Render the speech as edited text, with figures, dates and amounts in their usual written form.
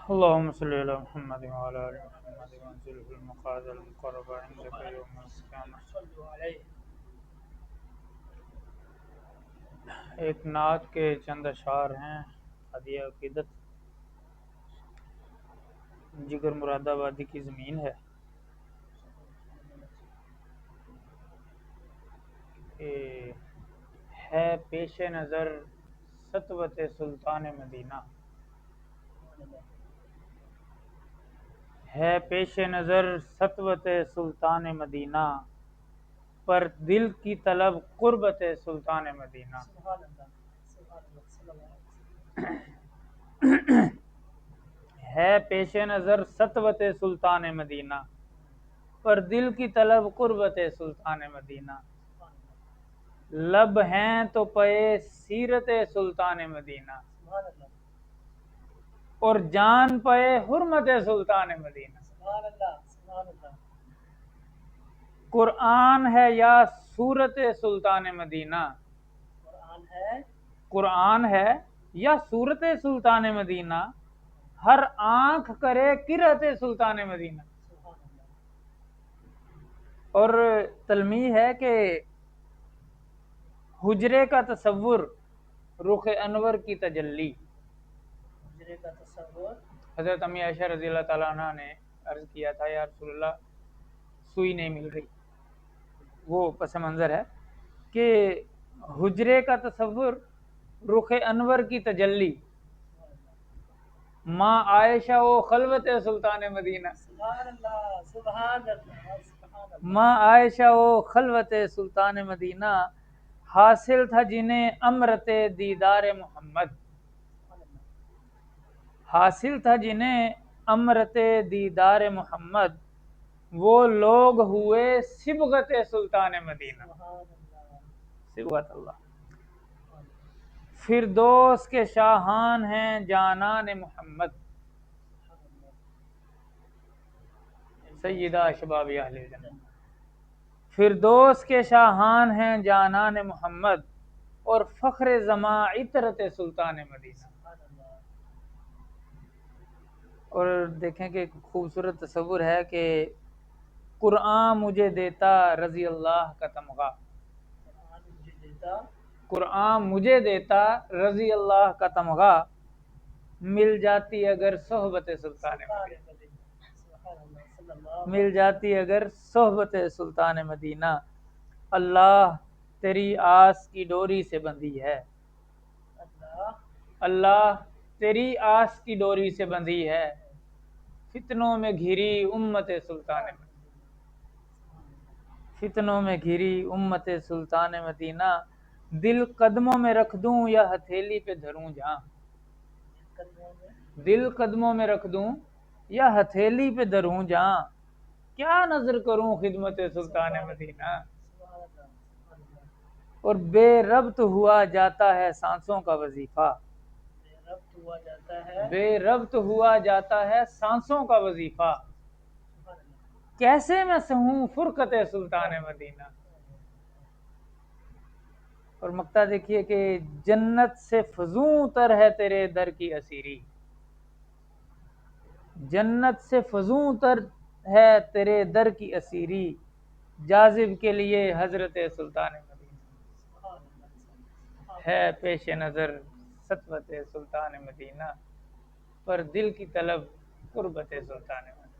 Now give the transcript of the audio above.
اللهم صل على محمد وعلى آل محمد وانزله المقعد المقرب عندك يوم القيامة۔ ایک نعت کے چند اشعار ہیں۔ ہدیہ عقیدت۔ جگر مراد آبادی کی زمین ہے پیش نظر سطوت سلطان مدینہ، ہے پیش نظر سطوت سلطان مدینہ، پر دل کی طلب قربت سلطان مدینہ۔ ہے پیش نظر سطوت سلطان مدینہ، پر دل کی طلب قربت سلطان مدینہ۔ لب ہیں تو پے سیرت سلطان مدینہ، اور جان پے حرمت سلطان مدینہ۔ قرآن ہے یا صورت سلطان مدینہ، قرآن ہے یا صورت سلطان مدینہ، ہر آنکھ کرے قرأت سلطان مدینہ۔ اور تلمیح ہے کہ حجرے کا تصور رخ انور کی تجلی۔ حجرے کا تصور، حضرت امی عائشہ رضی اللہ تعالیٰ عنہ نے عرض کیا تھا یا رسول اللہ سوئی نہیں مل رہی، وہ پس منظر ہے کہ حجرے کا تصور رخ انور کی تجلی، ماں عائشہ و خلوت سلطان مدینہ۔ ماں عائشہ و خلوت سلطان مدینہ، حاصل تھا جنہیں امرت دیدار محمد، حاصل تھا جنہیں امرت دیدار محمد، وہ لوگ ہوئے صبغت سلطان مدینہ۔ صبغت اللہ۔ فردوس کے شاہان ہیں جانان محمد، سیدہ اشباب اہل جنت۔ فردوس کے شاہان ہیں جانان محمد، اور فخر زماں عطرت سلطان مدینہ۔ اور دیکھیں کہ خوبصورت تصور ہے کہ قرآن مجھے دیتا رضی اللہ کا تمغہ، قرآن مجھے دیتا رضی اللہ کا تمغہ، مل جاتی اگر صحبت سلطان مدینہ، مل جاتی اگر صحبت سلطان مدینہ۔ اللہ تیری آس کی ڈوری سے بندھی ہے، اللہ تیری آس کی ڈوری سے بندھی ہے، فتنوں میں گھری امت سلطان مدینہ، فتنوں میں گھری امت سلطان مدینہ۔ دل قدموں میں رکھ دوں یا ہتھیلی پہ دھروں جہاں، دل قدموں میں رکھ دوں یا ہتھیلی پہ دھروں جہاں، کیا نظر کروں خدمت سلطان مدینہ۔ اور بے ربط ہوا جاتا ہے سانسوں کا وظیفہ، بے ربط ہوا جاتا ہے سانسوں کا وظیفہ، کیسے میں سہوں فرقت سلطان مدینہ۔ اور مقطع دیکھیے کہ جنت سے فزوں تر ہے تیرے در کی اسیری، جنت سے فزوں تر ہے تیرے در کی اسیری، جاذب کے لیے حضرت سلطان مدینہ، ہے پیش نظر سطوت سلطان مدینہ، پر دل کی طلب قربت سلطان مدینہ۔